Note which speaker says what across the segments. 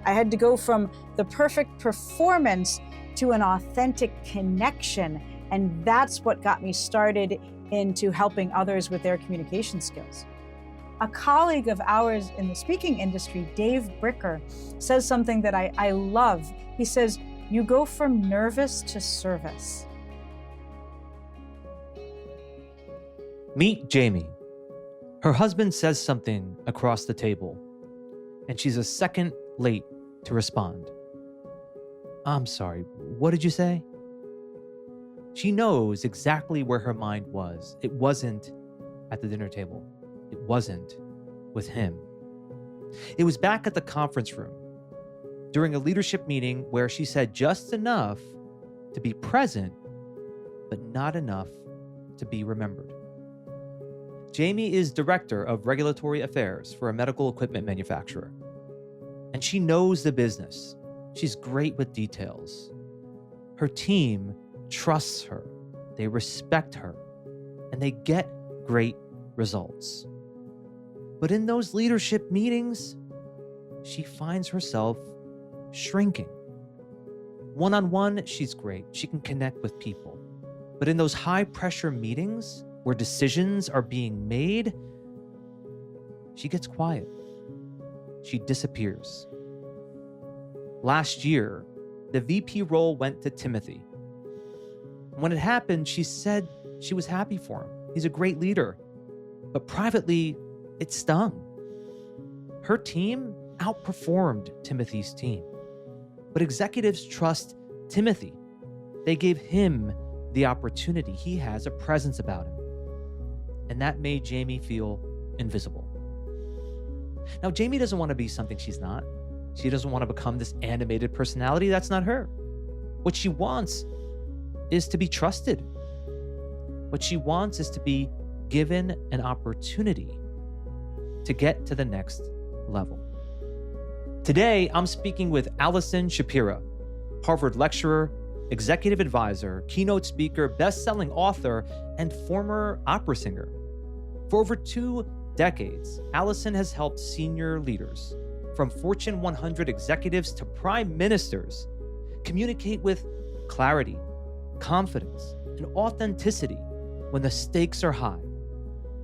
Speaker 1: I had to go from the perfect performance to an authentic connection. And that's what got me started into helping others with their communication skills. A colleague of ours in the speaking industry, Dave Bricker, says something that I love. He says, "You go from nervous to service."
Speaker 2: Meet Jamie. Her husband says something across the table, and she's a second late to respond. "I'm sorry, what did you say?" She knows exactly where her mind was. It wasn't at the dinner table. It wasn't with him. It was back at the conference room during a leadership meeting where she said just enough to be present, but not enough to be remembered. Jamie is director of regulatory affairs for a medical equipment manufacturer, and she knows the business. She's great with details. Her team trusts her, they respect her, and they get great results. But in those leadership meetings, she finds herself shrinking. One-on-one, she's great. She can connect with people. But in those high-pressure meetings where decisions are being made, she gets quiet. She disappears. Last year, the VP role went to Timothy. When it happened, she said she was happy for him. He's a great leader. But privately, it stung. Her team outperformed Timothy's team. But executives trust Timothy. They gave him the opportunity. He has a presence about him. And that made Jamie feel invisible. Now, Jamie doesn't want to be something she's not. She doesn't want to become this animated personality. That's not her. What she wants is to be trusted. What she wants is to be given an opportunity to get to the next level. Today, I'm speaking with Allison Shapira, Harvard lecturer, executive advisor, keynote speaker, best-selling author, and former opera singer. For over 2 decades, Allison has helped senior leaders, from Fortune 100 executives to prime ministers, communicate with clarity, confidence, and authenticity when the stakes are high.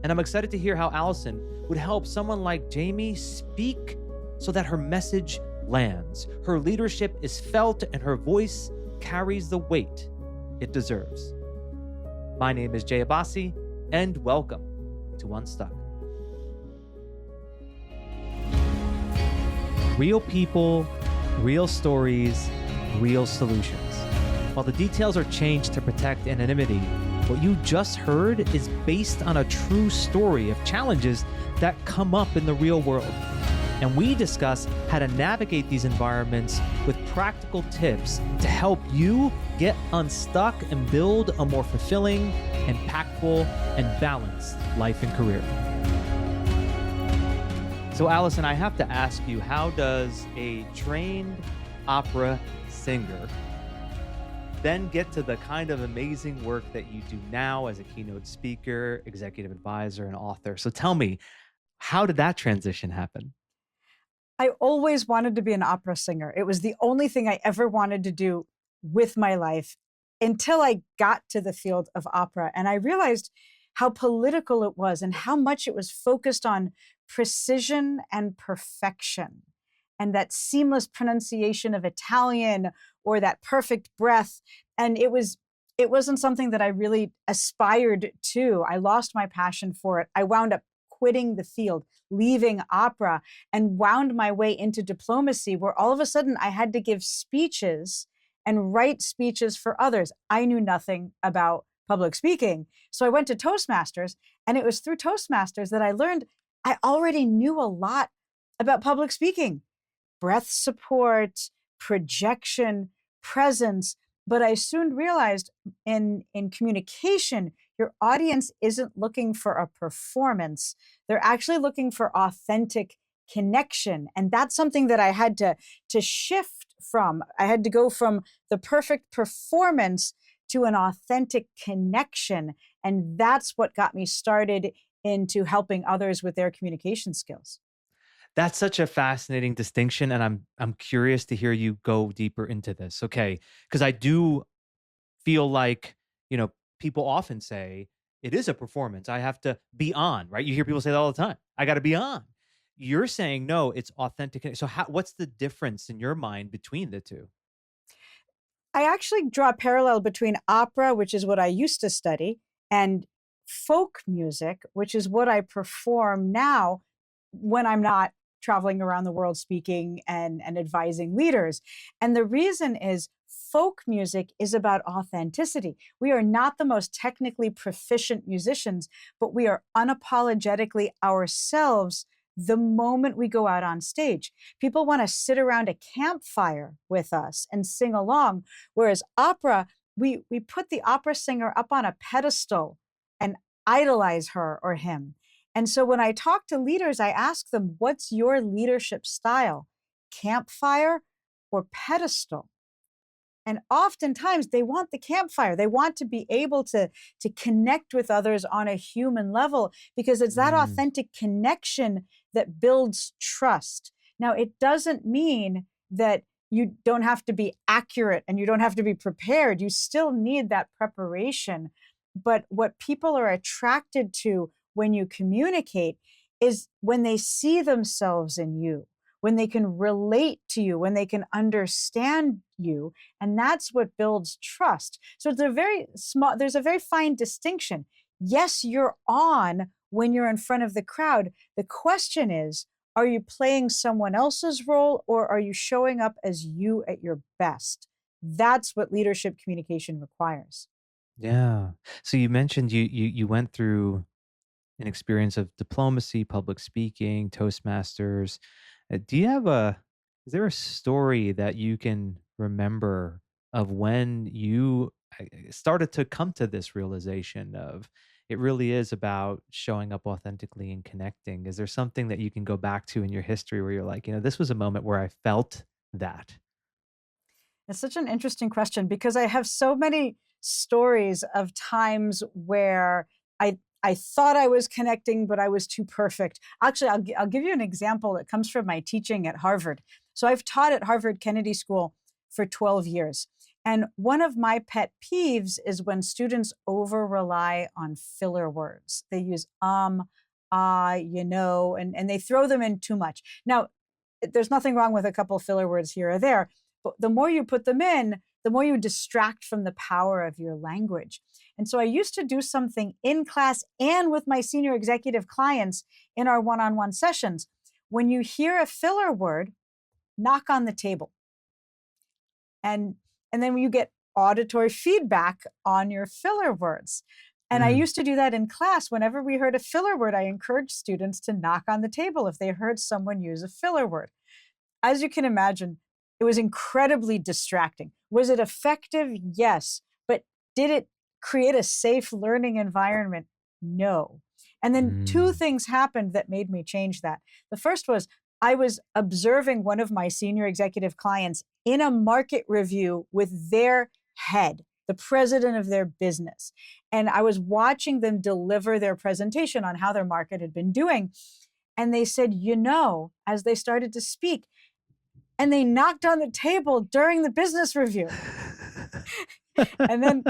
Speaker 2: And I'm excited to hear how Allison would help someone like Jamie speak so that her message lands, her leadership is felt, and her voice carries the weight it deserves. My name is Jay Abbasi, and welcome to Unstuck. Real people, real stories, real solutions. While the details are changed to protect anonymity, what you just heard is based on a true story of challenges that come up in the real world. And we discuss how to navigate these environments with practical tips to help you get unstuck and build a more fulfilling, impactful, and balanced life and career. So Allison, I have to ask you, how does a trained opera singer then get to the kind of amazing work that you do now as a keynote speaker, executive advisor, and author? So tell me, how did that transition happen?
Speaker 1: I always wanted to be an opera singer. It was the only thing I ever wanted to do with my life until I got to the field of opera. And I realized how political it was and how much it was focused on precision and perfection, and that seamless pronunciation of Italian or that perfect breath. And it wasn't something that I really aspired to. I lost my passion for it. I wound up quitting the field, leaving opera, and wound my way into diplomacy, where all of a sudden I had to give speeches and write speeches for others. I knew nothing about public speaking. So I went to Toastmasters, and it was through Toastmasters that I learned I already knew a lot about public speaking, breath support, projection, presence. But I soon realized in communication, your audience isn't looking for a performance. They're actually looking for authentic connection. And that's something that I had to shift from. I had to go from the perfect performance to an authentic connection. And that's what got me started into helping others with their communication skills.
Speaker 2: That's such a fascinating distinction, and I'm curious to hear you go deeper into this. Okay, because I do feel like, you know, people often say it is a performance. I have to be on, right? You hear people say that all the time. I got to be on. You're saying no, it's authentic. So what's the difference in your mind between the two?
Speaker 1: I actually draw a parallel between opera, which is what I used to study, and folk music, which is what I perform now when I'm not traveling around the world speaking and advising leaders. And the reason is folk music is about authenticity. We are not the most technically proficient musicians, but we are unapologetically ourselves the moment we go out on stage. People want to sit around a campfire with us and sing along. Whereas opera, we put the opera singer up on a pedestal and idolize her or him. And so when I talk to leaders, I ask them, what's your leadership style? Campfire or pedestal? And oftentimes they want the campfire. They want to be able to connect with others on a human level because it's that
Speaker 2: Mm,
Speaker 1: authentic connection that builds trust. Now, it doesn't mean that you don't have to be accurate and you don't have to be prepared. You still need that preparation. But what people are attracted to when you communicate is when they see themselves in you, when they can relate to you, when they can understand you, and that's what builds trust. So it's a very small, there's a very fine distinction. Yes, you're on when you're in front of the crowd. The question is, are you playing someone else's role or are you showing up as you at your best? That's what leadership communication requires.
Speaker 2: yeah. So you mentioned you went through an experience of diplomacy, public speaking, Toastmasters. Do you have a is there a story that you can remember of when you started to come to this realization of it really is about showing up authentically and connecting? Is there something that you can go back to in your history where you're like, this was a moment where I felt that?
Speaker 1: It's such an interesting question because I have so many stories of times where I thought I was connecting, but I was too perfect. Actually, I'll give you an example that comes from my teaching at Harvard. So I've taught at Harvard Kennedy School for 12 years. And one of my pet peeves is when students over rely on filler words. They use and they throw them in too much. Now, there's nothing wrong with a couple filler words here or there, but the more you put them in, the more you distract from the power of your language. And so I used to do something in class and with my senior executive clients in our one on one sessions. When you hear a filler word, knock on the table. And, and then you get auditory feedback on your filler words. And I
Speaker 2: Mm,
Speaker 1: used to do that in class. Whenever we heard a filler word, I encouraged students to knock on the table if they heard someone use a filler word. As you can imagine, it was incredibly distracting. Was it effective? Yes. But did it create a safe learning environment? No. And then two
Speaker 2: mm,
Speaker 1: things happened that made me change that. The first was I was observing one of my senior executive clients in a market review with their head, the president of their business. And I was watching them deliver their presentation on how their market had been doing. And they said, as they started to speak, and they knocked on the table during the business review. And then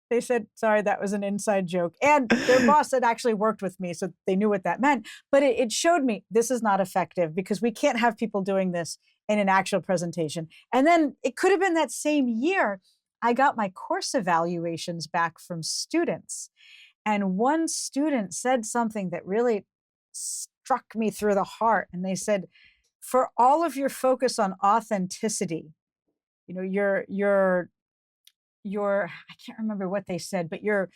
Speaker 1: they said, sorry, that was an inside joke. And their boss had actually worked with me, so they knew what that meant. But it showed me this is not effective because we can't have people doing this in an actual presentation. And then it could have been that same year, I got my course evaluations back from students. And one student said something that really struck me through the heart. And they said, for all of your focus on authenticity, your I can't remember what they said, but your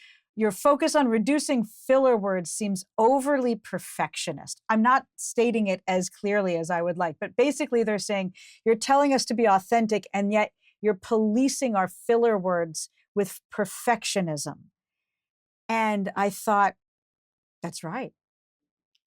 Speaker 1: focus on reducing filler words seems overly perfectionist. I'm not stating it as clearly as I would like, but basically they're saying you're telling us to be authentic and yet you're policing our filler words with perfectionism. And I thought, that's right.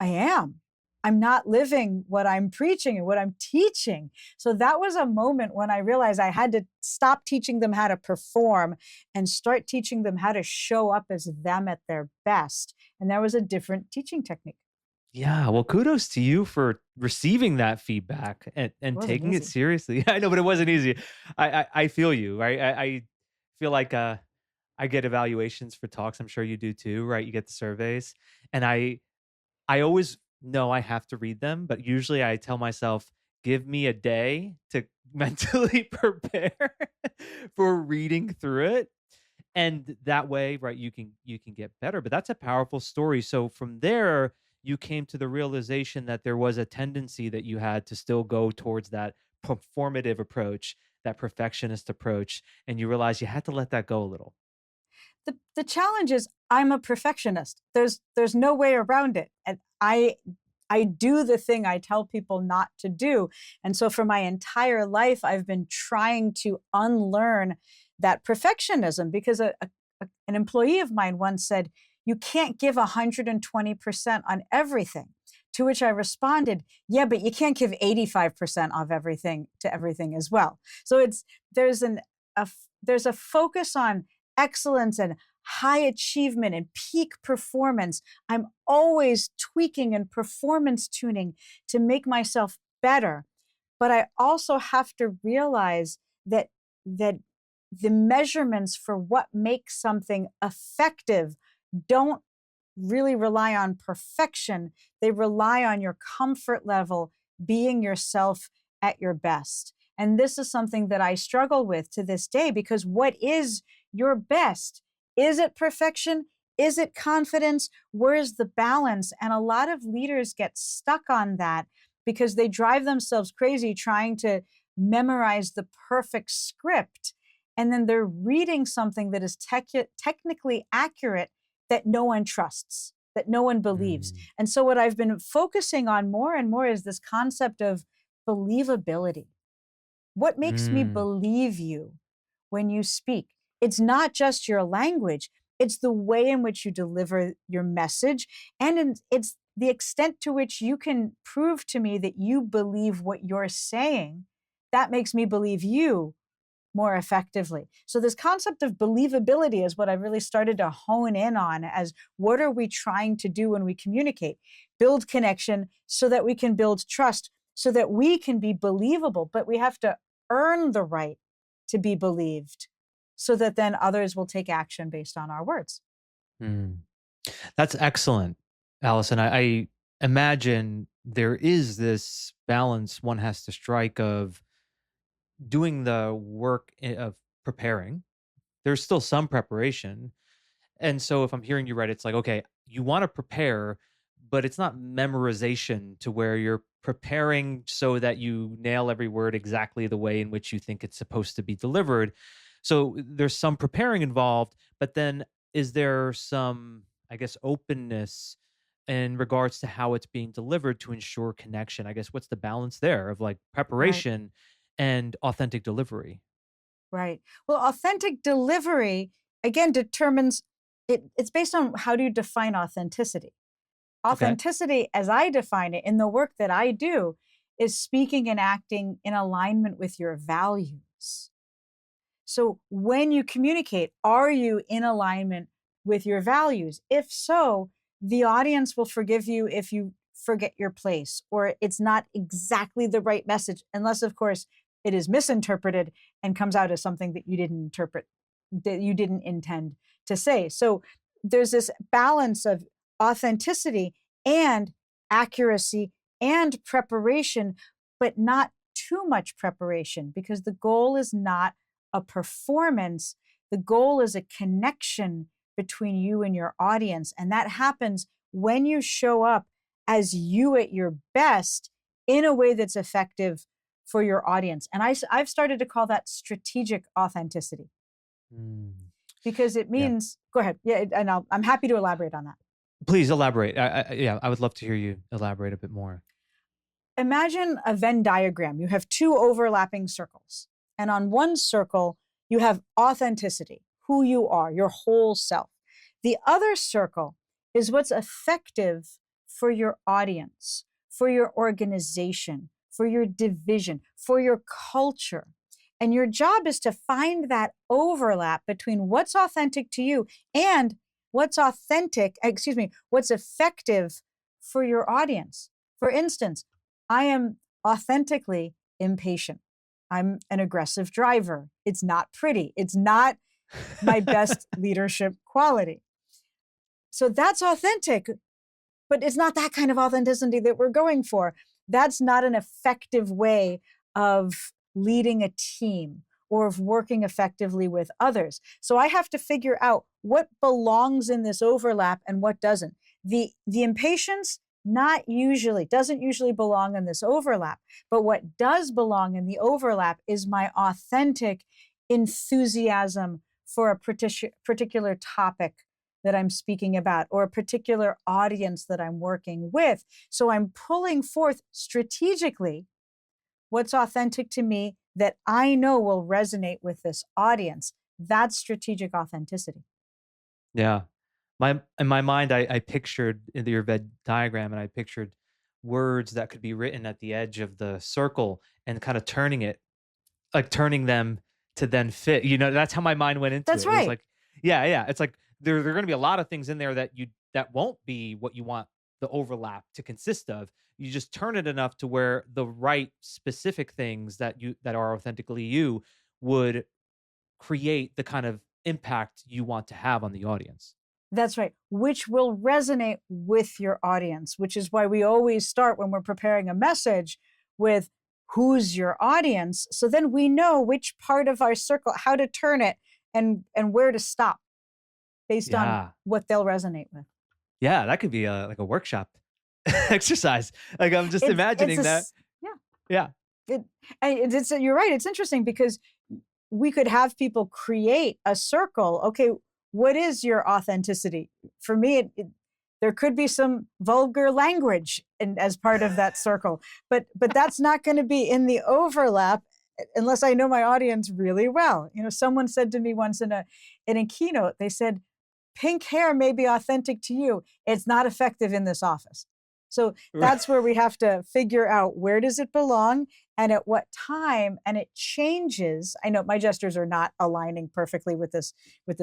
Speaker 1: I am. I'm not living what I'm preaching and what I'm teaching. So that was a moment when I realized I had to stop teaching them how to perform and start teaching them how to show up as them at their best. And that was a different teaching technique.
Speaker 2: Yeah, well, kudos to you for receiving that feedback
Speaker 1: It
Speaker 2: and
Speaker 1: wasn't
Speaker 2: taking it
Speaker 1: easy.
Speaker 2: seriously. I know, but it wasn't easy. I feel you, right? I feel like I get evaluations for talks. I'm sure you do too, right? You get the surveys, and I always know I have to read them, but usually I tell myself, give me a day to mentally prepare for reading through it. And that way, right, you can get better. But that's a powerful story. So from there, you came to the realization that there was a tendency that you had to still go towards that performative approach, that perfectionist approach, and you realized you had to let that go a little.
Speaker 1: The challenge is I'm a perfectionist. There's no way around it. And I do the thing I tell people not to do. And so for my entire life, I've been trying to unlearn that perfectionism because an employee of mine once said, you can't give 120% on everything. To which I responded, yeah, but you can't give 85% of everything to everything as well. So there's there's a focus on excellence and high achievement and peak performance. I'm always tweaking and performance tuning to make myself better. But I also have to realize that the measurements for what makes something effective don't really rely on perfection. They rely on your comfort level, being yourself at your best. And this is something that I struggle with to this day because what is your best? Is it perfection? Is it confidence? Where's the balance? And a lot of leaders get stuck on that because they drive themselves crazy trying to memorize the perfect script. And then they're reading something that is technically accurate that no one trusts, that no one believes.
Speaker 2: Mm,
Speaker 1: And so, what I've been focusing on more and more is this concept of believability. What makes me
Speaker 2: mm,
Speaker 1: believe you when you speak? It's not just your language, it's the way in which you deliver your message. It's the extent to which you can prove to me that you believe what you're saying. That makes me believe you more effectively. So this concept of believability is what I really started to hone in on as what are we trying to do when we communicate? Build connection so that we can build trust, so that we can be believable, but we have to earn the right to be believed so that then others will take action based on our words.
Speaker 2: mm. That's excellent, Allison. I imagine there is this balance one has to strike of doing the work of preparing. There's still some preparation. And so if I'm hearing you right, it's like, okay, you want to prepare, but it's not memorization to where you're preparing so that you nail every word exactly the way in which you think it's supposed to be delivered. So there's some preparing involved, but then is there some, I guess, openness in regards to how it's being delivered to ensure connection? I guess what's the balance there of like
Speaker 1: Right,
Speaker 2: preparation and authentic delivery?
Speaker 1: right. Well, authentic delivery again determines it's based on how do you define authenticity.
Speaker 2: Okay.
Speaker 1: Authenticity, as I define it in the work that I do, is speaking and acting in alignment with your values. So when you communicate, are you in alignment with your values? If so, the audience will forgive you if you forget your place or it's not exactly the right message, unless, of course, it is misinterpreted and comes out as something that you didn't interpret, that you didn't intend to say. So there's this balance of authenticity and accuracy and preparation, but not too much preparation because the goal is not a performance. The goal is a connection between you and your audience. And that happens when you show up as you at your best in a way that's effective for your audience. And I've started to call that strategic authenticity
Speaker 2: Mm.
Speaker 1: because it
Speaker 2: Yeah.
Speaker 1: means, go ahead. Yeah. And I'm happy to elaborate on that.
Speaker 2: Please elaborate. Yeah, I would love to hear you elaborate a bit more.
Speaker 1: Imagine a Venn diagram. You have two overlapping circles. And on one circle, you have authenticity, who you are, your whole self. The other circle is what's effective for your audience, for your organization, for your division, for your culture. And your job is to find that overlap between what's authentic to you and what's effective for your audience. For instance, I am authentically impatient. I'm an aggressive driver. It's not pretty. It's not my best leadership quality. So that's authentic, but it's not that kind of authenticity that we're going for. That's not an effective way of leading a team or of working effectively with others. So I have to figure out what belongs in this overlap and what doesn't. The impatience doesn't usually belong in this overlap, but what does belong in the overlap is my authentic enthusiasm for a particular topic that I'm speaking about or a particular audience that I'm working with. So I'm pulling forth strategically what's authentic to me that I know will resonate with this audience. That's strategic authenticity.
Speaker 2: Yeah. In my mind, I pictured in your Venn diagram, and I pictured words that could be written at the edge of the circle and kind of turning them to then fit. That's how my mind went into
Speaker 1: That's
Speaker 2: it. It was
Speaker 1: right.
Speaker 2: like, yeah. It's like there are going to be a lot of things in there that won't be what you want the overlap to consist of. You just turn it enough to where the right specific things that are authentically you would create the kind of impact you want to have on the audience.
Speaker 1: That's right, which will resonate with your audience, which is why we always start when we're preparing a message with who's your audience. So then we know which part of our circle, how to turn it and where to stop based on
Speaker 2: Yeah.
Speaker 1: what they'll resonate with.
Speaker 2: Yeah, that could be like a workshop exercise. Like I'm just
Speaker 1: It's
Speaker 2: imagining that.
Speaker 1: yeah,
Speaker 2: Yeah.
Speaker 1: you're right. It's interesting because we could have people create a circle. Okay, what is your authenticity? For me, there could be some vulgar language as part of that circle, but that's not going to be in the overlap unless I know my audience really well. Someone said to me once in a keynote, they said, "Pink hair may be authentic to you. It's not effective in this office." So that's where we have to figure out where does it belong and at what time, and it changes. I know my gestures are not aligning perfectly with this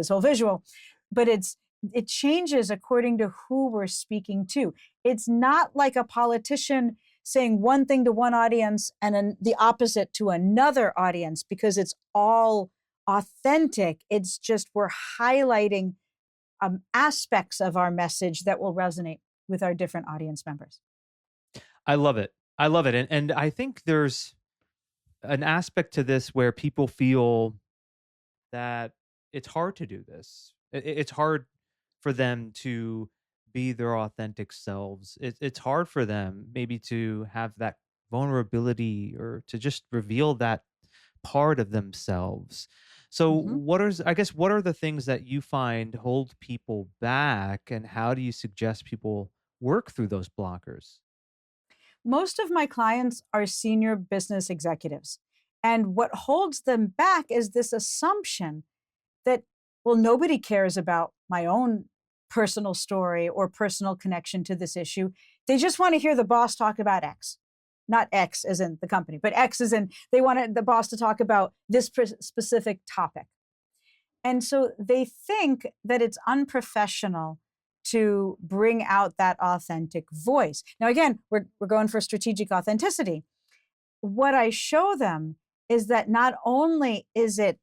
Speaker 1: whole visual, but it changes according to who we're speaking to. It's not like a politician saying one thing to one audience and then the opposite to another audience because it's all authentic. It's just we're highlighting aspects of our message that will resonate with our different audience members.
Speaker 2: I love it. I love it. And I think there's an aspect to this where people feel that it's hard to do this. It's hard for them to be their authentic selves. It's hard for them maybe to have that vulnerability or to just reveal that part of themselves. So
Speaker 1: Mhm.
Speaker 2: what are the things that you find hold people back, and how do you suggest people work through those blockers?
Speaker 1: Most of my clients are senior business executives. And what holds them back is this assumption that, well, nobody cares about my own personal story or personal connection to this issue. They just want to hear the boss talk about X. Not X as in the company, but X as in they want the boss to talk about this specific topic. And so they think that it's unprofessional to bring out that authentic voice. Now, again, we're going for strategic authenticity. What I show them is that not only is it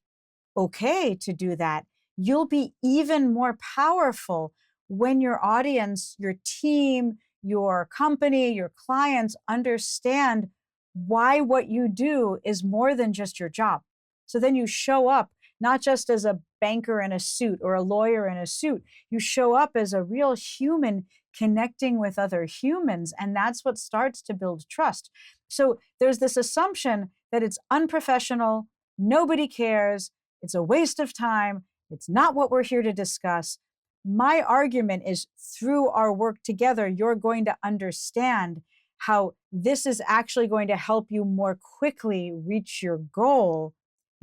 Speaker 1: okay to do that, you'll be even more powerful when your audience, your team, your company, your clients understand why what you do is more than just your job. So then you show up not just as a banker in a suit or a lawyer in a suit, you show up as a real human connecting with other humans. And that's what starts to build trust. So there's this assumption that it's unprofessional, nobody cares, it's a waste of time, it's not what we're here to discuss. My argument is through our work together, you're going to understand how this is actually going to help you more quickly reach your goal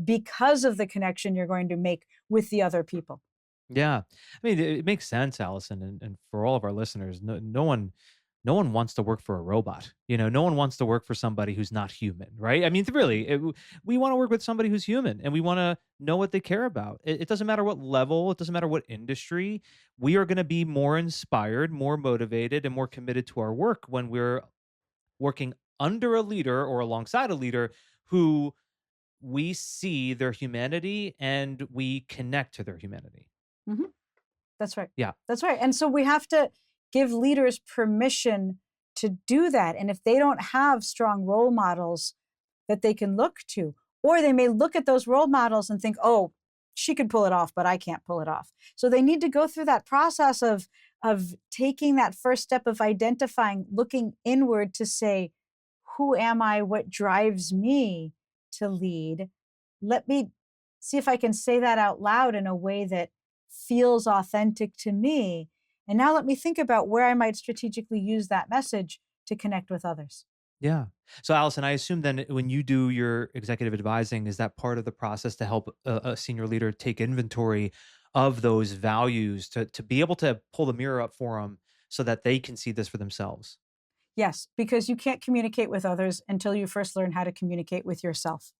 Speaker 1: because of the connection you're going to make with the other people.
Speaker 2: Yeah. I mean, it makes sense, Allison, and for all of our listeners, no no one wants to work for a robot. No one wants to work for somebody who's not human, right? I mean, really, we want to work with somebody who's human, and we want to know what they care about. It doesn't matter what level, it doesn't matter what industry. We are going to be more inspired, more motivated, and more committed to our work when we're working under a leader or alongside a leader who we see their humanity and we connect to their humanity.
Speaker 1: Hmm. That's right.
Speaker 2: Yeah.
Speaker 1: That's right. And so we have to give leaders permission to do that. And if they don't have strong role models that they can look to, or they may look at those role models and think, oh, she could pull it off, but I can't pull it off. So they need to go through that process of taking that first step of identifying, looking inward to say, who am I? What drives me to lead? Let me see if I can say that out loud in a way that feels authentic to me. And now let me think about where I might strategically use that message to connect with others.
Speaker 2: Yeah. So, Allison, I assume then when you do your executive advising, is that part of the process to help a senior leader take inventory of those values to be able to pull the mirror up for them so that they can see this for themselves?
Speaker 1: Yes, because you can't communicate with others until you first learn how to communicate with yourself.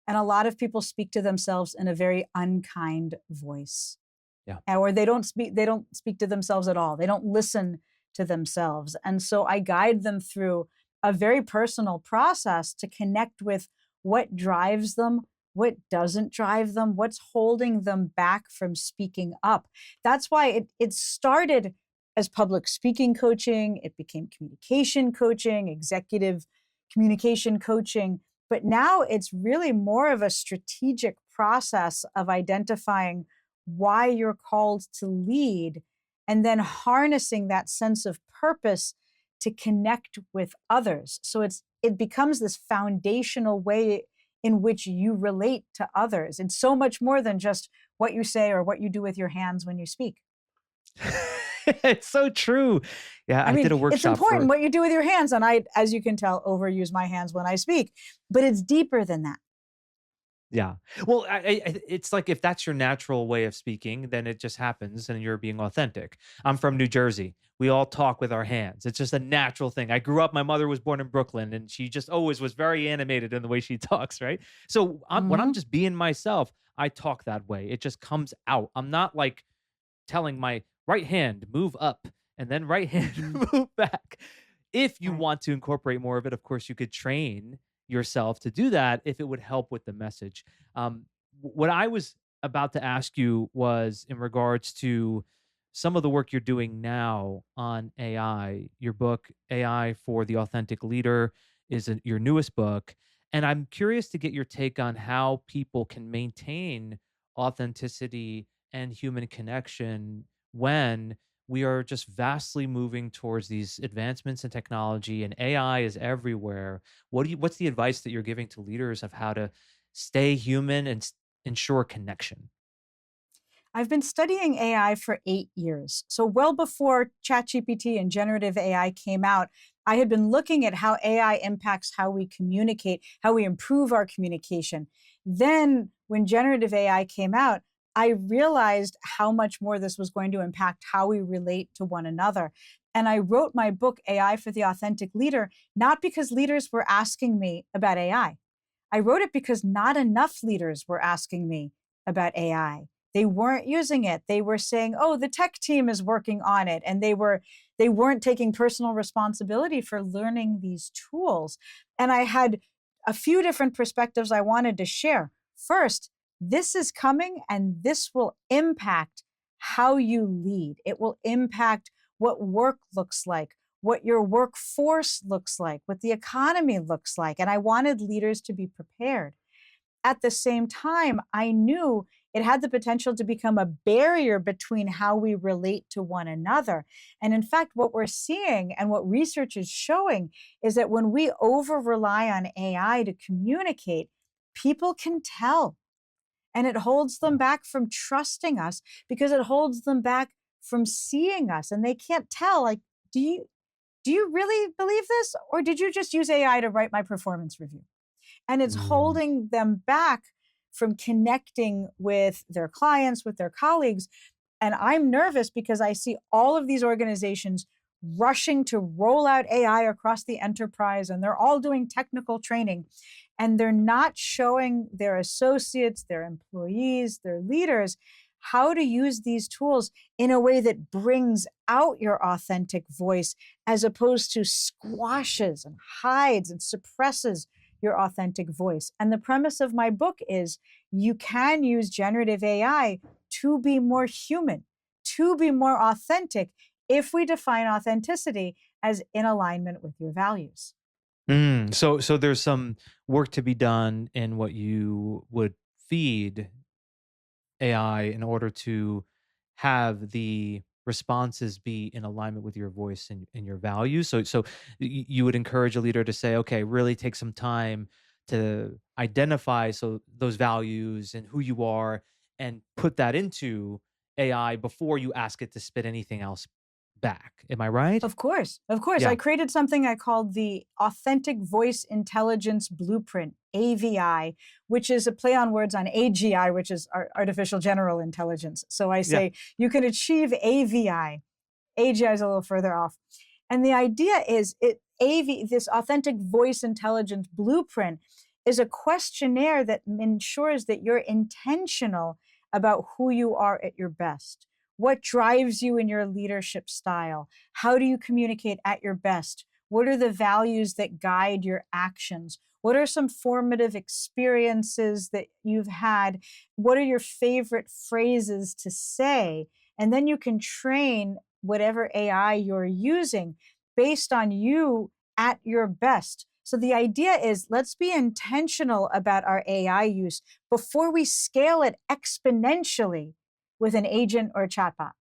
Speaker 1: And a lot of people speak to themselves in a very unkind voice.
Speaker 2: Yeah.
Speaker 1: Or they don't speak to themselves at all. They don't listen to themselves. And so I guide them through a very personal process to connect with what drives them, what doesn't drive them, what's holding them back from speaking up. That's why it started as public speaking coaching, it became communication coaching, executive communication coaching, but now it's really more of a strategic process of identifying why you're called to lead, and then harnessing that sense of purpose to connect with others. So it becomes this foundational way in which you relate to others. It's so much more than just what you say or what you do with your hands when you speak.
Speaker 2: It's so true. Yeah,
Speaker 1: I
Speaker 2: I did
Speaker 1: mean,
Speaker 2: a
Speaker 1: it's
Speaker 2: workshop
Speaker 1: important
Speaker 2: for.
Speaker 1: what you do with your hands. And I, as you can tell, overuse my hands when I speak, but it's deeper than that.
Speaker 2: Yeah. Well, it's like if that's your natural way of speaking, then it just happens and you're being authentic. I'm from New Jersey. We all talk with our hands. It's just a natural thing. I grew up, my mother was born in Brooklyn and she just always was very animated in the way she talks, right? So when I'm
Speaker 1: Hmm.
Speaker 2: just being myself, I talk that way. It just comes out. I'm not like telling my right hand move up and then right
Speaker 1: Hmm.
Speaker 2: hand move back. If you
Speaker 1: Right.
Speaker 2: want to incorporate more of it, of course, you could train yourself to do that if it would help with the message. What I was about to ask you was in regards to some of the work you're doing now on AI. Your book, AI for the Authentic Leader, is your newest book. And I'm curious to get your take on how people can maintain authenticity and human connection when we are just vastly moving towards these advancements in technology and AI is everywhere. What's the advice that you're giving to leaders of how to stay human and ensure connection?
Speaker 1: I've been studying AI for 8 years. So, well before ChatGPT and generative AI came out, I had been looking at how AI impacts how we communicate, how we improve our communication. Then, when generative AI came out, I realized how much more this was going to impact how we relate to one another. And I wrote my book, AI for the Authentic Leader, not because leaders were asking me about AI. I wrote it because not enough leaders were asking me about AI. They weren't using it. They were saying, "Oh, the tech team is working on it." And they weren't taking personal responsibility for learning these tools. And I had a few different perspectives I wanted to share. First, this is coming and this will impact how you lead. It will impact what work looks like, what your workforce looks like, what the economy looks like. And I wanted leaders to be prepared. At the same time, I knew it had the potential to become a barrier between how we relate to one another. And in fact, what we're seeing and what research is showing is that when we over rely on AI to communicate, people can tell. And it holds them back from trusting us because it holds them back from seeing us. And they can't tell, like, do you do you really believe this? Or did you just use AI to write my performance review? And it's
Speaker 2: Mm,
Speaker 1: holding them back from connecting with their clients, with their colleagues. And I'm nervous because I see all of these organizations rushing to roll out AI across the enterprise, and they're all doing technical training, and they're not showing their associates, their employees, their leaders how to use these tools in a way that brings out your authentic voice as opposed to squashes and hides and suppresses your authentic voice. And the premise of my book is you can use generative AI to be more human, to be more authentic, if we define authenticity as in alignment with your values.
Speaker 2: So there's some work to be done in what you would feed AI in order to have the responses be in alignment with your voice and your values. So you would encourage a leader to say, okay, really take some time to identify those values and who you are, and put that into AI before you ask it to spit anything else back. Am I right?
Speaker 1: Of course, of course. I
Speaker 2: Yeah.
Speaker 1: created something I called the Authentic Voice Intelligence Blueprint, AVI, which is a play on words on AGI, which is artificial general intelligence. So I
Speaker 2: Yeah.
Speaker 1: say you can achieve AVI. AGI is a little further off. And the idea is this Authentic Voice Intelligence Blueprint is a questionnaire that ensures that you're intentional about who you are at your best. What drives you in your leadership style? How do you communicate at your best? What are the values that guide your actions? What are some formative experiences that you've had? What are your favorite phrases to say? And then you can train whatever AI you're using based on you at your best. So the idea is let's be intentional about our AI use before we scale it exponentially with an agent or a chatbot.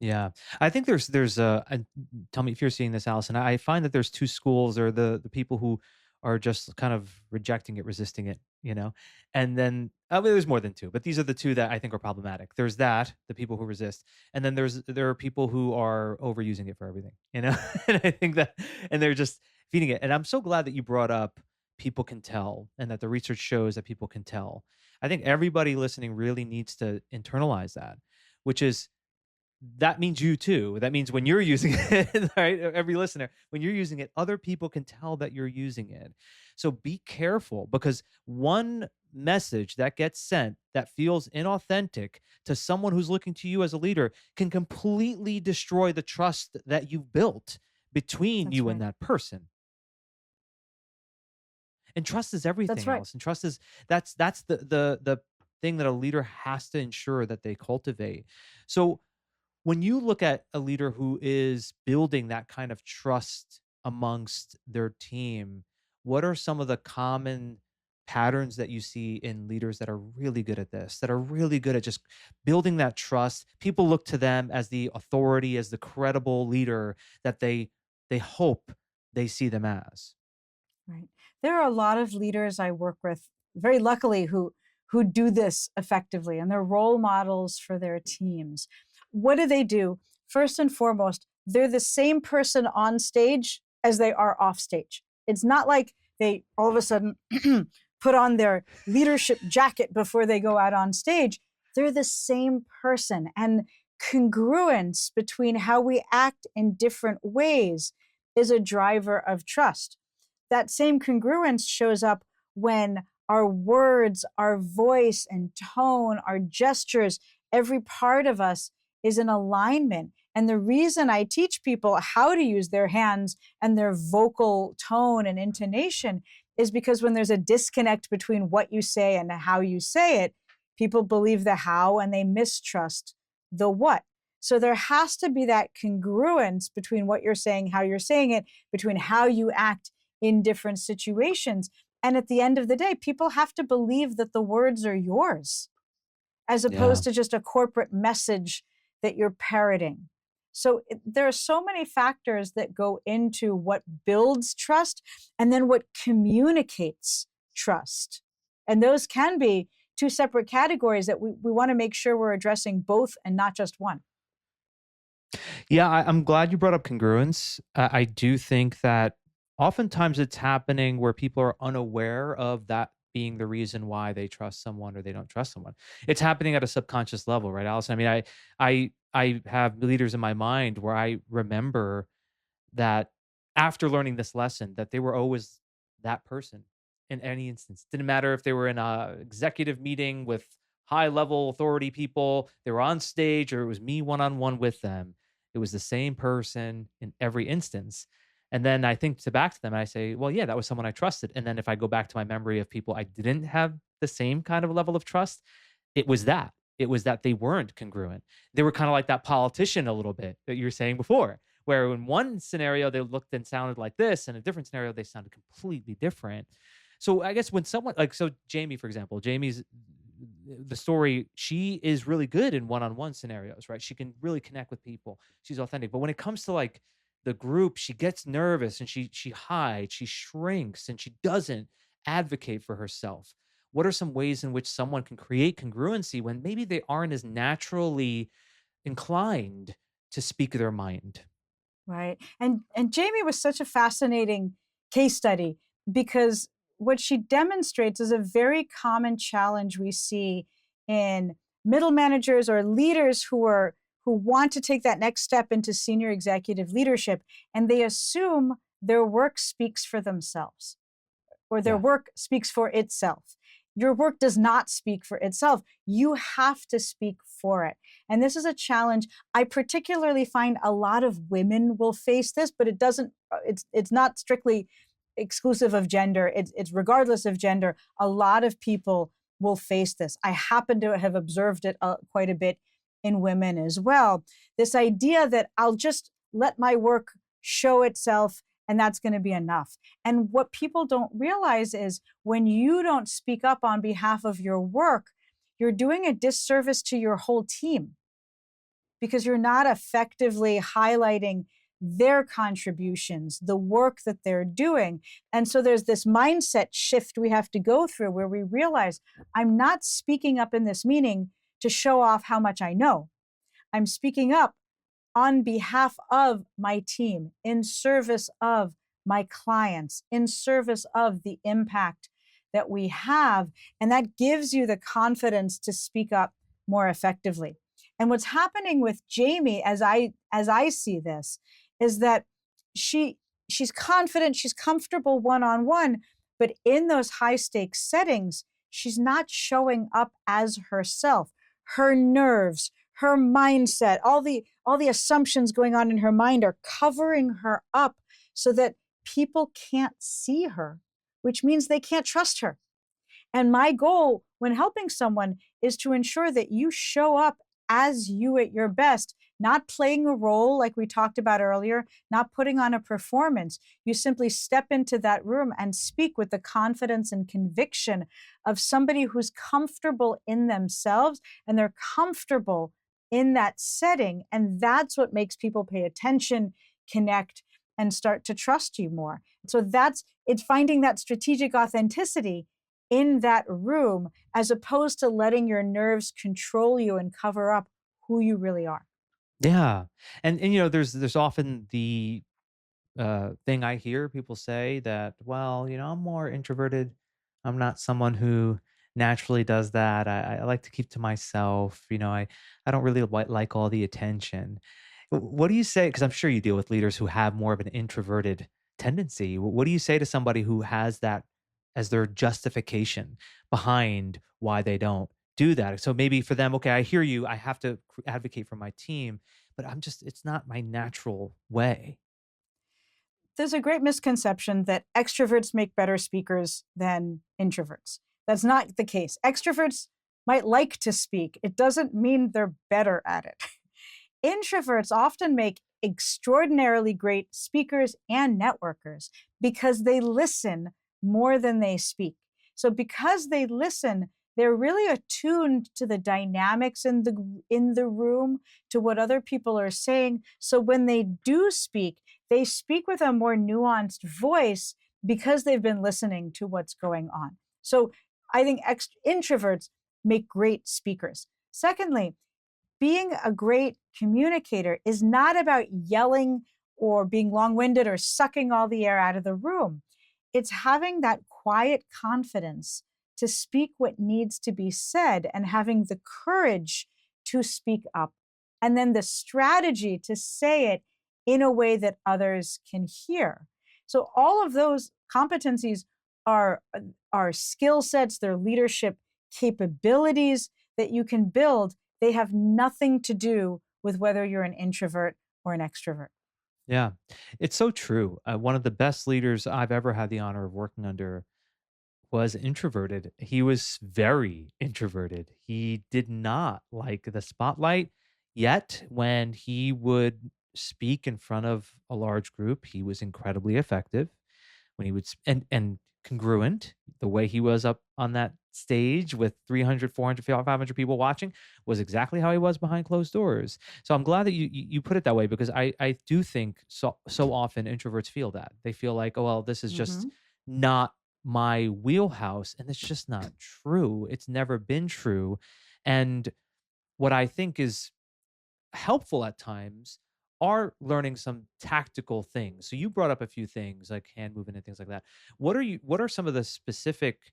Speaker 2: Yeah, I think there's and tell me if you're seeing this, Allison. I find that there's two schools, or the people who are just kind of rejecting it, resisting it, and then there's more than two, but these are the two that I think are problematic. There's the people who resist, and then there are people who are overusing it for everything, and I think that, and they're just feeding it. And I'm so glad that you brought up people can tell, and that the research shows that people can tell. I think everybody listening really needs to internalize that, which is that means you too. That means when you're using it, right? Every listener, when you're using it, other people can tell that you're using it. So be careful, because one message that gets sent that feels inauthentic to someone who's looking to you as a leader can completely destroy the trust that you've built between
Speaker 1: That's
Speaker 2: you and
Speaker 1: right.
Speaker 2: that person. And trust is
Speaker 1: That's
Speaker 2: everything,
Speaker 1: right.
Speaker 2: Alice. And trust is that's the thing that a leader has to ensure that they cultivate. So when you look at a leader who is building that kind of trust amongst their team, what are some of the common patterns that you see in leaders that are really good at this, that are really good at just building that trust? People look to them as the authority, as the credible leader that they hope they see them as.
Speaker 1: Right. There are a lot of leaders I work with, very luckily, who do this effectively, and they're role models for their teams. What do? First and foremost, they're the same person on stage as they are off stage. It's not like they all of a sudden put on their leadership jacket before they go out on stage. They're the same person, and congruence between how we act in different ways is a driver of trust. That same congruence shows up when our words, our voice and tone, our gestures, every part of us is in alignment. And the reason I teach people how to use their hands and their vocal tone and intonation is because when there's a disconnect between what you say and how you say it, people believe the how and they mistrust the what. So there has to be that congruence between what you're saying, how you're saying it, between how you act in different situations. And at the end of the day, people have to believe that the words are yours, as
Speaker 2: Yeah.
Speaker 1: opposed to just a corporate message that you're parroting. So there are so many factors that go into what builds trust and then what communicates trust. And those can be two separate categories that we want to make sure we're addressing both and not just one.
Speaker 2: Yeah, I'm glad you brought up congruence. I do think that oftentimes it's happening where people are unaware of that being the reason why they trust someone or they don't trust someone. It's happening at a subconscious level, right, Allison? I mean, I have leaders in my mind where I remember that after learning this lesson, that they were always that person in any instance. Didn't matter if they were in a executive meeting with high level authority people, they were on stage, or it was me one on one with them. It was the same person in every instance. And then I think back to them and I say, well, yeah, that was someone I trusted. And then if I go back to my memory of people I didn't have the same kind of level of trust, it was that. It was that they weren't congruent. They were kind of like that politician a little bit that you were saying before, where in one scenario they looked and sounded like this, in a different scenario they sounded completely different. So I guess when someone like, so Jamie, for example, Jamie's the story, she is really good in one-on-one scenarios, right? She can really connect with people. She's authentic. But when it comes to like the group, she gets nervous and she hides, she shrinks, and she doesn't advocate for herself. What are some ways in which someone can create congruency when maybe they aren't as naturally inclined to speak their mind?
Speaker 1: Right. And Jamie was such a fascinating case study because what she demonstrates is a very common challenge we see in middle managers or leaders who want to take that next step into senior executive leadership, and they assume their work speaks for themselves or their
Speaker 2: Yeah.
Speaker 1: work speaks for itself. Your work does not speak for itself. You have to speak for it. And this is a challenge. I particularly find a lot of women will face this, but it doesn't, it's not strictly exclusive of gender. It's regardless of gender. A lot of people will face this. I happen to have observed it quite a bit in women as well. This idea that I'll just let my work show itself and that's going to be enough. And what people don't realize is when you don't speak up on behalf of your work, you're doing a disservice to your whole team because you're not effectively highlighting their contributions, the work that they're doing. And so there's this mindset shift we have to go through where we realize I'm not speaking up in this meeting to show off how much I know. I'm speaking up on behalf of my team, in service of my clients, in service of the impact that we have. And that gives you the confidence to speak up more effectively. And what's happening with Jamie, as I see this, is that she's confident, she's comfortable one-on-one, but in those high stakes settings, she's not showing up as herself. Her nerves, her mindset, all the assumptions going on in her mind are covering her up so that people can't see her, which means they can't trust her. And my goal when helping someone is to ensure that you show up as you at your best, not playing a role like we talked about earlier, not putting on a performance. You simply step into that room and speak with the confidence and conviction of somebody who's comfortable in themselves and they're comfortable in that setting. And that's what makes people pay attention, connect, and start to trust you more. So it's finding that strategic authenticity in that room as opposed to letting your nerves control you and cover up who you really are.
Speaker 2: Yeah. And there's often the thing I hear people say that, well, I'm more introverted. I'm not someone who naturally does that. I like to keep to myself. I don't really like all the attention. What do you say? Because I'm sure you deal with leaders who have more of an introverted tendency. What do you say to somebody who has that as their justification behind why they don't do that? So maybe for them, okay, I hear you. I have to advocate for my team, but it's not my natural way.
Speaker 1: There's a great misconception that extroverts make better speakers than introverts. That's not the case. Extroverts might like to speak. It doesn't mean they're better at it. Introverts often make extraordinarily great speakers and networkers because they listen more than they speak. So because they listen, they're really attuned to the dynamics in the room, to what other people are saying. So when they do speak, they speak with a more nuanced voice because they've been listening to what's going on. So I think introverts make great speakers. Secondly, being a great communicator is not about yelling or being long-winded or sucking all the air out of the room. It's having that quiet confidence to speak what needs to be said and having the courage to speak up, and then the strategy to say it in a way that others can hear. So all of those competencies are skill sets, they're leadership capabilities that you can build. They have nothing to do with whether you're an introvert or an extrovert.
Speaker 2: Yeah, it's so true. One of the best leaders I've ever had the honor of working under was introverted. He was very introverted. He did not like the spotlight, yet when he would speak in front of a large group, he was incredibly effective. When he would and congruent, the way he was up on that stage with 300, 400, 500 people watching was exactly how he was behind closed doors. So I'm glad that you put it that way, because I do think so often introverts feel that. They feel like, "Oh, well, this is just
Speaker 1: Mhm.
Speaker 2: not my wheelhouse," and it's just not true. It's never been true. And what I think is helpful at times are learning some tactical things. So you brought up a few things like hand movement and things like that. What are some of the specific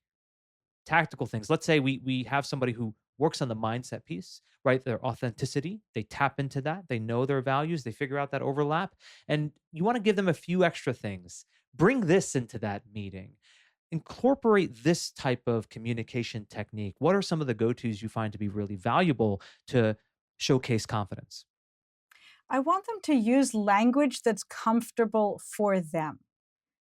Speaker 2: tactical things? Let's say we have somebody who works on the mindset piece, right? Their authenticity, they tap into that, they know their values, they figure out that overlap, and you want to give them a few extra things. Bring this into that meeting. Incorporate this type of communication technique. What are some of the go-tos you find to be really valuable to showcase confidence?
Speaker 1: I want them to use language that's comfortable for them.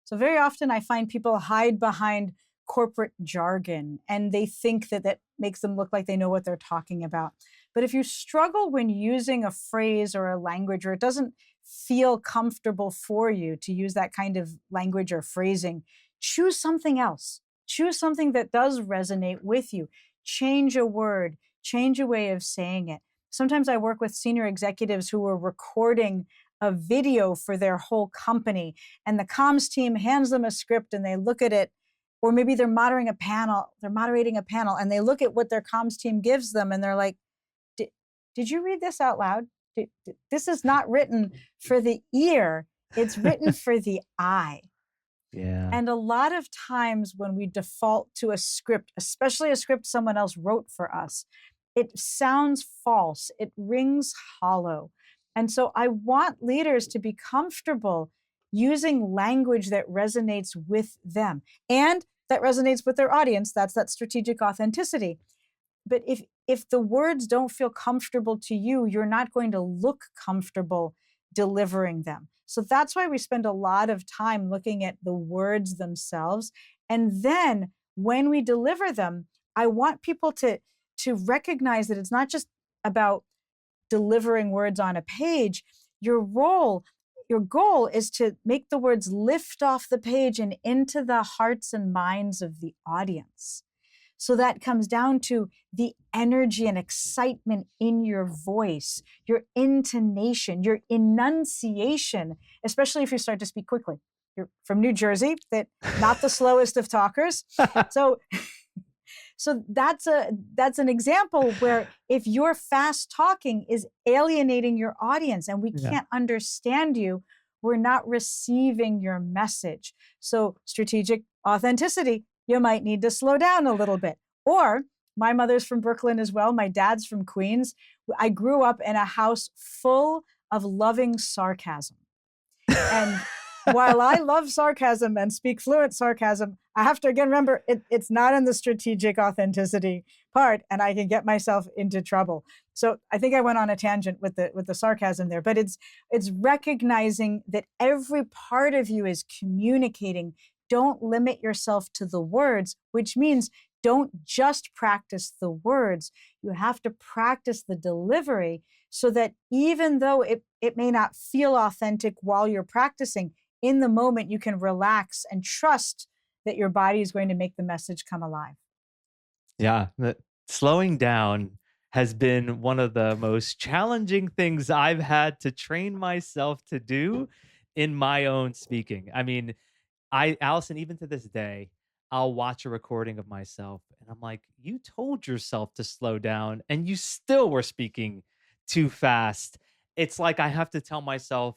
Speaker 1: So very often I find people hide behind corporate jargon and they think that that makes them look like they know what they're talking about. But if you struggle when using a phrase or a language, or it doesn't feel comfortable for you to use that kind of language or phrasing, choose something else. Choose something that does resonate with you. Change a word, change a way of saying it. Sometimes I work with senior executives who are recording a video for their whole company, and the comms team hands them a script and they look at it, or maybe they're moderating a panel and they look at what their comms team gives them and they're like, did you read this out loud? This is not written for the ear, it's written for the eye.
Speaker 2: Yeah.
Speaker 1: And a lot of times when we default to a script, especially a script someone else wrote for us, it sounds false, it rings hollow. And so I want leaders to be comfortable using language that resonates with them and that resonates with their audience. That's that strategic authenticity. But if the words don't feel comfortable to you, you're not going to look comfortable delivering them. So that's why we spend a lot of time looking at the words themselves. And then when we deliver them, I want people to recognize that it's not just about delivering words on a page. Your goal is to make the words lift off the page and into the hearts and minds of the audience. So that comes down to the energy and excitement in your voice, your intonation, your enunciation, especially if you start to speak quickly. You're from New Jersey, that not the slowest of talkers. So that's an example where if your fast talking is alienating your audience and we
Speaker 2: Yeah.
Speaker 1: can't understand you, we're not receiving your message. So strategic authenticity, you might need to slow down a little bit. Or my mother's from Brooklyn as well. My dad's from Queens. I grew up in a house full of loving sarcasm. And while I love sarcasm and speak fluent sarcasm, I have to again remember it's not in the strategic authenticity part, and I can get myself into trouble. So I think I went on a tangent with the sarcasm there, but it's recognizing that every part of you is communicating. Don't limit yourself to the words, which means don't just practice the words. You have to practice the delivery so that even though it may not feel authentic while you're practicing, in the moment you can relax and trust that your body is going to make the message come alive.
Speaker 2: Yeah, slowing down has been one of the most challenging things I've had to train myself to do in my own speaking. I mean, Allison, even to this day, I'll watch a recording of myself and I'm like, you told yourself to slow down and you still were speaking too fast. It's like I have to tell myself,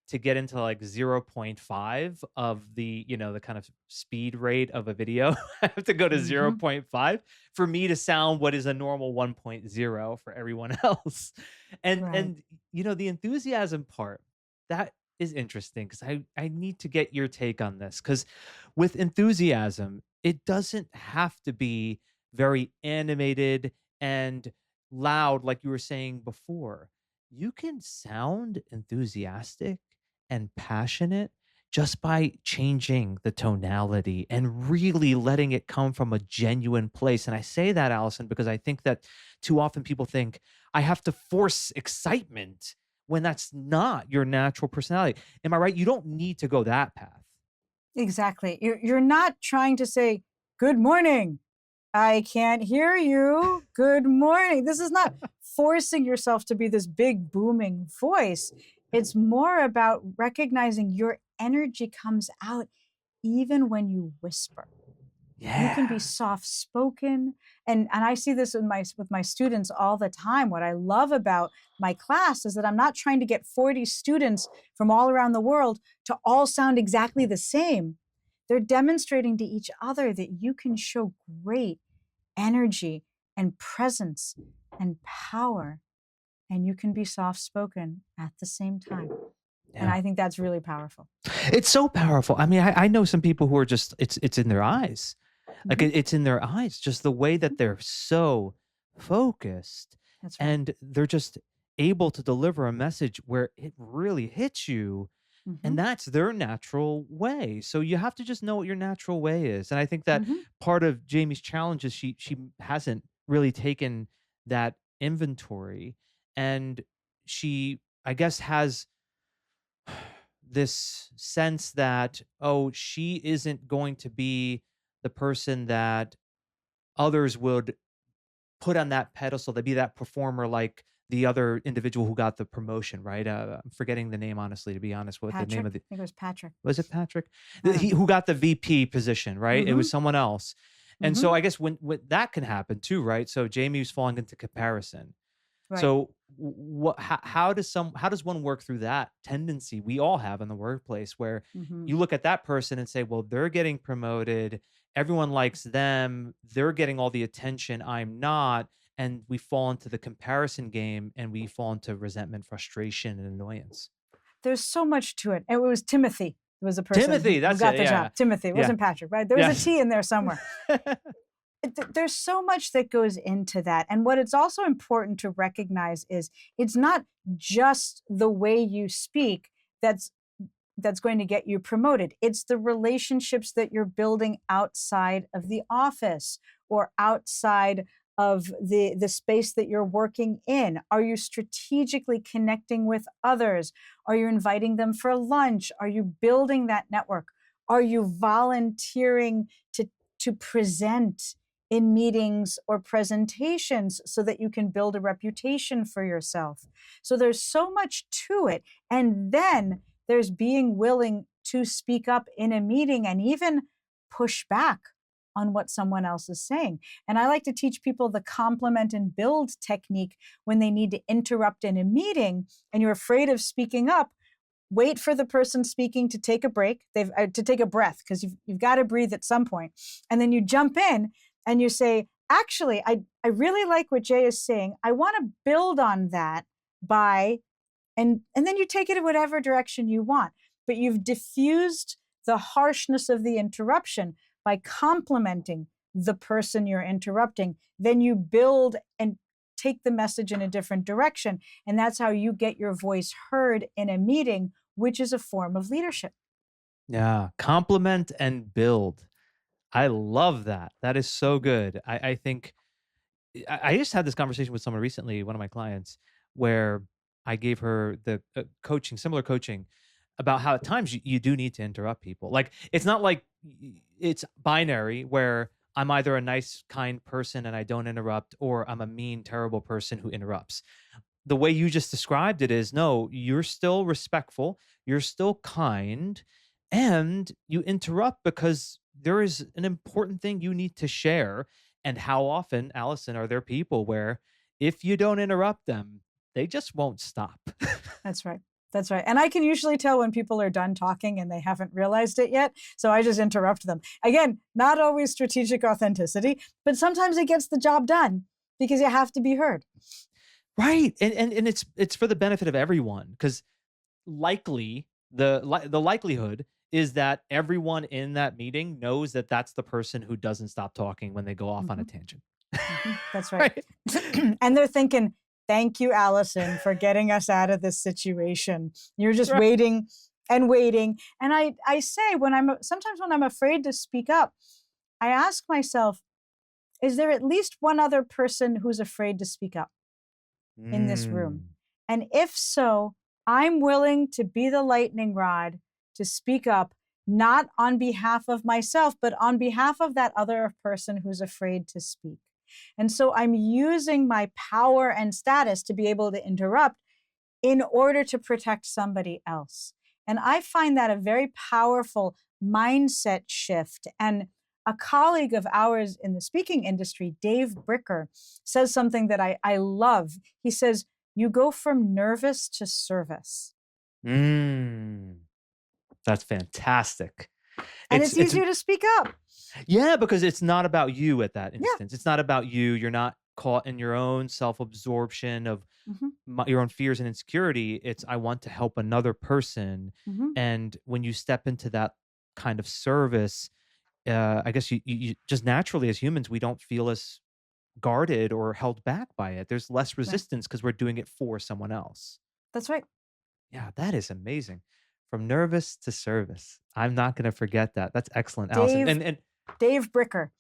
Speaker 2: to get into like zero point 0.5 of the, the kind of speed rate of a video. I have to go to zero
Speaker 1: Hmm.
Speaker 2: point 0.5 for me to sound what is a normal 1.0 for everyone else. And
Speaker 1: Right.
Speaker 2: and the enthusiasm part, that is interesting because I need to get your take on this, because with enthusiasm, it doesn't have to be very animated and loud like you were saying before. You can sound enthusiastic and passionate just by changing the tonality and really letting it come from a genuine place. And I say that, Allison, because I think that too often people think I have to force excitement when that's not your natural personality. Am I right? You don't need to go that path.
Speaker 1: Exactly. You're not trying to say, good morning. I can't hear you. Good morning. This is not forcing yourself to be this big booming voice. It's more about recognizing your energy comes out even when you whisper. You can be
Speaker 2: Yeah.
Speaker 1: soft spoken, and I see this with my students all the time. What I love about my class is that I'm not trying to get 40 students from all around the world to all sound exactly the same. They're demonstrating to each other that you can show great energy and presence and power, and you can be soft spoken at the same time. And
Speaker 2: Yeah.
Speaker 1: I think that's really powerful.
Speaker 2: It's so powerful. I mean, I know some people who are just, it's in their eyes. Like
Speaker 1: Mhm.
Speaker 2: it's in their eyes, just the way that they're so focused,
Speaker 1: That's right.
Speaker 2: and they're just able to deliver a message where it really hits you, and
Speaker 1: Mhm.
Speaker 2: that's their natural way. So you have to just know what your natural way is. And I think that
Speaker 1: Mhm.
Speaker 2: part of Jamie's challenge is she hasn't really taken that inventory, and she, I guess, has this sense that, oh, she isn't going to be the person that others would put on that pedestal, to be that performer like the other individual who got the promotion, right? I'm forgetting the name, honestly, to be honest, what the name
Speaker 1: Patrick?
Speaker 2: of the,
Speaker 1: I think it was Patrick.
Speaker 2: was it Patrick?
Speaker 1: I don't
Speaker 2: He
Speaker 1: know.
Speaker 2: who got the VP position, right? It was
Speaker 1: Mhm.
Speaker 2: someone else. And so
Speaker 1: Mhm.
Speaker 2: I guess when that can happen too, right? So Jamie was falling into comparison.
Speaker 1: Right.
Speaker 2: So what, how does one work through that tendency we all have in the workplace, where
Speaker 1: Mhm.
Speaker 2: you look at that person and say, well, they're getting promoted, everyone likes them, they're getting all the attention, I'm not, and we fall into the comparison game, and we fall into resentment, frustration, and annoyance.
Speaker 1: There's so much to it. It was Timothy was the person
Speaker 2: Timothy,
Speaker 1: who
Speaker 2: that's
Speaker 1: got
Speaker 2: it.
Speaker 1: the
Speaker 2: Yeah,
Speaker 1: job. Timothy, it
Speaker 2: yeah,
Speaker 1: wasn't Patrick, right? There was
Speaker 2: yeah,
Speaker 1: a T in there somewhere.
Speaker 2: yeah.
Speaker 1: There's so much that goes into that. And what it's also important to recognize is it's not just the way you speak that's that's going to get you promoted. It's the relationships that you're building outside of the office or outside of the space that you're working in. Are you strategically connecting with others? Are you inviting them for lunch? Are you building that network? Are you volunteering to present in meetings or presentations so that you can build a reputation for yourself? So there's so much to it. And then there's being willing to speak up in a meeting and even push back on what someone else is saying. And I like to teach people the compliment and build technique when they need to interrupt in a meeting and you're afraid of speaking up. Wait for the person speaking to take a break, to take a breath, because you've got to breathe at some point. And then you jump in and you say, actually, I really like what Jay is saying. I want to build on that by, and then you take it in whatever direction you want, but you've diffused the harshness of the interruption by complimenting the person you're interrupting. Then you build and take the message in a different direction, and that's how you get your voice heard in a meeting, which is a form of leadership.
Speaker 2: Yeah, compliment and build. I love that. That is so
Speaker 1: Mhm.
Speaker 2: good. I think I just had this conversation with someone recently, one of my clients, where I gave her the coaching, similar coaching, about how at times you do need to interrupt people. Like it's not like it's binary where I'm either a nice, kind person and I don't interrupt, or I'm a mean, terrible person who interrupts. The way you just described it is, no, you're still respectful, you're still kind, and you interrupt because there is an important thing you need to share. And how often, Allison, are there people where if you don't interrupt them, they just won't stop?
Speaker 1: That's right. That's right. And I can usually tell when people are done talking and they haven't realized it yet. So I just interrupt them. Again, not always strategic authenticity, but sometimes it gets the job done because you have to be heard.
Speaker 2: Right. And it's for the benefit of everyone, because likely the likelihood is that everyone in that meeting knows that that's the person who doesn't stop talking when they go off on a tangent.
Speaker 1: That's right. And they're thinking, thank you, Allison, for getting us out of this situation. You're just
Speaker 2: Right.
Speaker 1: waiting and waiting. And I say, sometimes when I'm afraid to speak up, I ask myself, is there at least one other person who's afraid to speak up in this room? And if so, I'm willing to be the lightning rod to speak up, not on behalf of myself, but on behalf of that other person who's afraid to speak. And so I'm using my power and status to be able to interrupt in order to protect somebody else. And I find that a very powerful mindset shift. And a colleague of ours in the speaking industry, Dave Bricker, says something that I love. He says, you go from nervous to service.
Speaker 2: That's fantastic.
Speaker 1: And it's easier to speak up.
Speaker 2: Yeah, because it's not about you at that
Speaker 1: Yeah.
Speaker 2: instance. It's not about you. You're not caught in your own self-absorption of your own fears and insecurity. It's, I want to help another person. And when you step into that kind of service, I guess you just naturally, as humans, we don't feel as guarded or held back by it. There's less resistance because we're doing it for someone else.
Speaker 1: That's right.
Speaker 2: Yeah, that is amazing. From nervous to service. I'm not going to forget that. That's excellent, Allison. And
Speaker 1: Dave Bricker.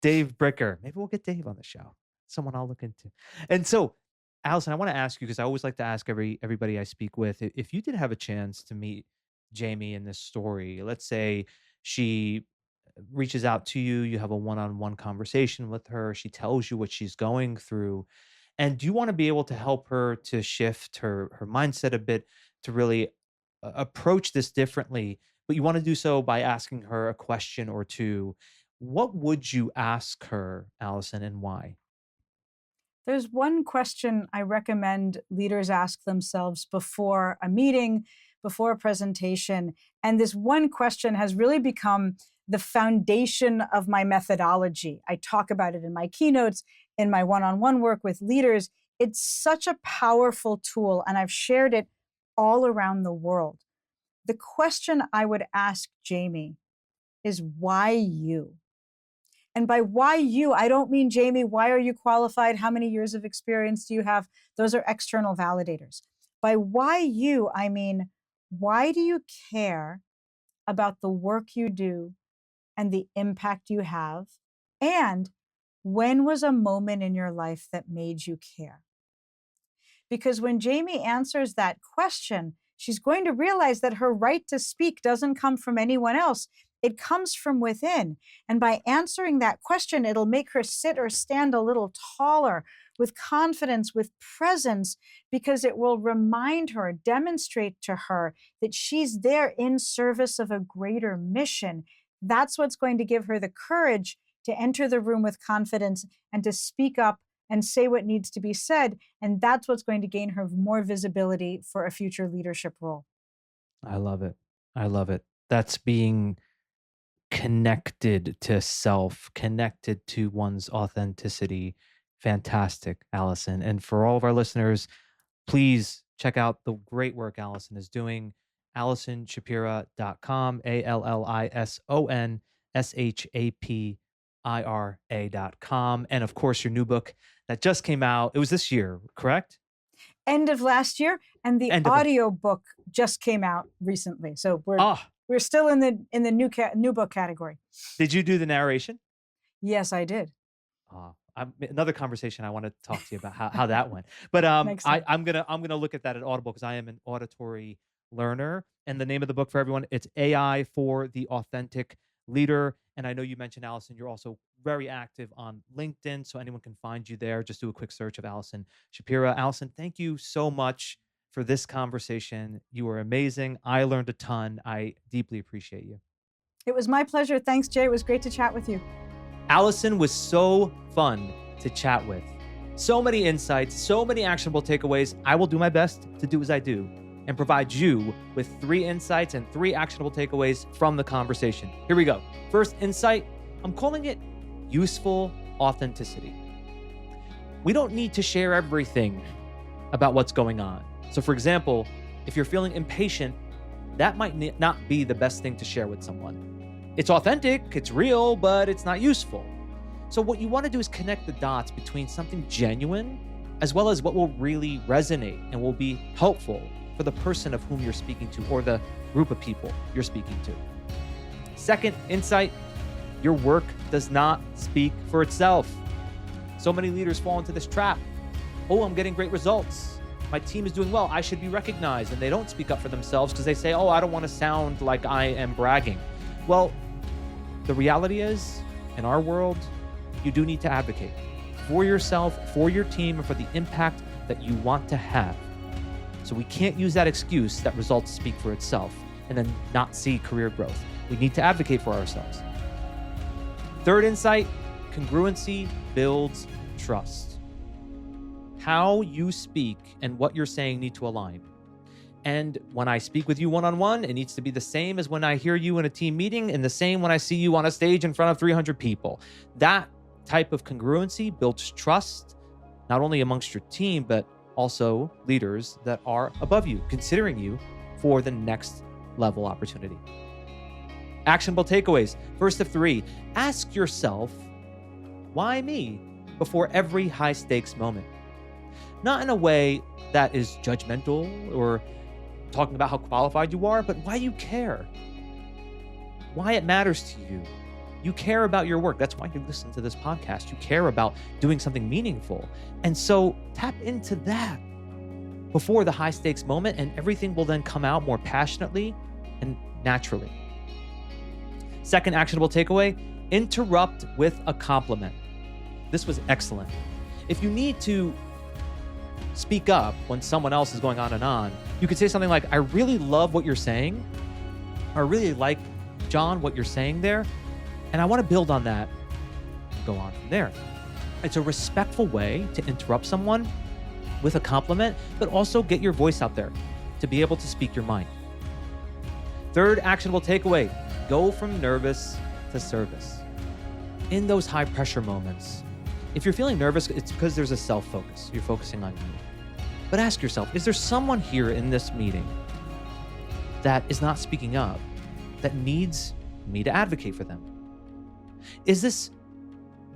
Speaker 2: Dave Bricker. Maybe we'll get Dave on the show. Someone I'll look into. And so, Allison, I want to ask you, because I always like to ask everybody I speak with, if you did have a chance to meet Jamie in this story, let's say she reaches out to you, you have a one-on-one conversation with her, she tells you what she's going through, and do you want to be able to help her to shift her mindset a bit, to really approach this differently, but you want to do so by asking her a question or two, what would you ask her, Allison, and why?
Speaker 1: There's one question I recommend leaders ask themselves before a meeting, before a presentation. And this one question has really become the foundation of my methodology. I talk about it in my keynotes, in my one-on-one work with leaders. It's such a powerful tool, and I've shared it all around the world. The question I would ask Jamie is, why you? And by why you, I don't mean, Jamie, why are you qualified? How many years of experience do you have? Those are external validators. By why you, I mean, why do you care about the work you do and the impact you have? And when was a moment in your life that made you care? Because when Jamie answers that question, she's going to realize that her right to speak doesn't come from anyone else. It comes from within. And by answering that question, it'll make her sit or stand a little taller, with confidence, with presence, because it will remind her, demonstrate to her that she's there in service of a greater mission. That's what's going to give her the courage to enter the room with confidence and to speak up and say what needs to be said. And that's what's going to gain her more visibility for a future leadership role.
Speaker 2: I love it. I love it. That's being connected to self, connected to one's authenticity. Fantastic, Allison. And for all of our listeners, please check out the great work Allison is doing. AllisonShapira.com, AllisonShapira.com. And of course, your new book that just came out. It was this year, correct?
Speaker 1: End of last year, and the audio book just came out recently. So we're still in the new book category.
Speaker 2: Did you do the narration?
Speaker 1: Yes, I did.
Speaker 2: Another conversation I want to talk to you about how that went. But I'm gonna look at that at Audible, because I am an auditory learner. And the name of the book for everyone, it's AI for the Authentic Leader. And I know you mentioned, Allison, you're also very active on LinkedIn, so anyone can find you there. Just do a quick search of Allison Shapira. Allison, thank you so much for this conversation. You were amazing. I learned a ton. I deeply appreciate you.
Speaker 1: It was my pleasure. Thanks, Jay. It was great to chat with you.
Speaker 2: Allison was so fun to chat with. So many insights, so many actionable takeaways. I will do my best to do as I do. and provide you with 3 insights and 3 actionable takeaways from the conversation. Here we go. First insight, I'm calling it useful authenticity. We don't need to share everything about what's going on. So for example, if you're feeling impatient, that might not be the best thing to share with someone. It's authentic, it's real, but it's not useful. So what you want to do is connect the dots between something genuine as well as what will really resonate and will be helpful for the person of whom you're speaking to or the group of people you're speaking to. Second insight, your work does not speak for itself. So many leaders fall into this trap. Oh, I'm getting great results. My team is doing well. I should be recognized. And they don't speak up for themselves because they say, oh, I don't want to sound like I am bragging. Well, the reality is, in our world, you do need to advocate for yourself, for your team, and for the impact that you want to have. So we can't use that excuse that results speak for itself and then not see career growth. We need to advocate for ourselves. Third insight, congruency builds trust. How you speak and what you're saying need to align. And when I speak with you one-on-one, it needs to be the same as when I hear you in a team meeting and the same when I see you on a stage in front of 300 people. That type of congruency builds trust, not only amongst your team, but also leaders that are above you, considering you for the next level opportunity. Actionable takeaways. First of 3, ask yourself, why me? Before every high stakes moment. Not in a way that is judgmental or talking about how qualified you are, but why you care. Why it matters to you. You care about your work. That's why you listen to this podcast. You care about doing something meaningful. And so tap into that before the high stakes moment, and everything will then come out more passionately and naturally. Second actionable takeaway, interrupt with a compliment. This was excellent. If you need to speak up when someone else is going on and on, you could say something like, I really love what you're saying. I really like, John, what you're saying there. And I want to build on that and go on from there. It's a respectful way to interrupt someone with a compliment, but also get your voice out there to be able to speak your mind. Third actionable takeaway, go from nervous to service. In those high pressure moments, if you're feeling nervous, it's because there's a self-focus. You're focusing on you. But ask yourself, is there someone here in this meeting that is not speaking up, that needs me to advocate for them? Is this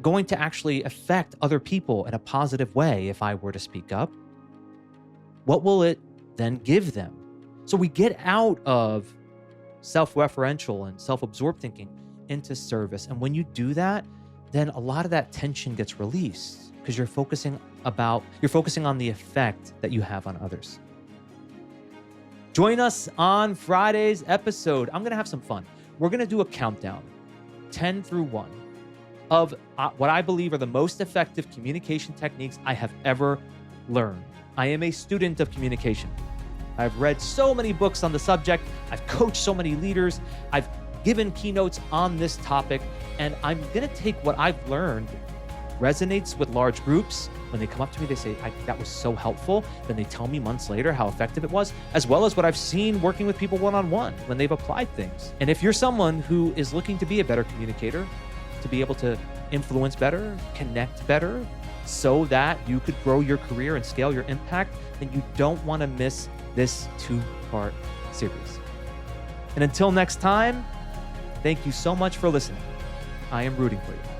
Speaker 2: going to actually affect other people in a positive way if I were to speak up? What will it then give them? So we get out of self-referential and self-absorbed thinking into service. And when you do that, then a lot of that tension gets released because you're focusing on the effect that you have on others. Join us on Friday's episode. I'm going to have some fun. We're going to do a countdown, 10 through 1, of what I believe are the most effective communication techniques I have ever learned. I am a student of communication. I've read so many books on the subject. I've coached so many leaders. I've given keynotes on this topic, and I'm going to take what I've learned resonates with large groups. When they come up to me, they say, that was so helpful. Then they tell me months later how effective it was, as well as what I've seen working with people one-on-one when they've applied things. And if you're someone who is looking to be a better communicator, to be able to influence better, connect better, so that you could grow your career and scale your impact, then you don't want to miss this 2-part series. And until next time, thank you so much for listening. I am rooting for you.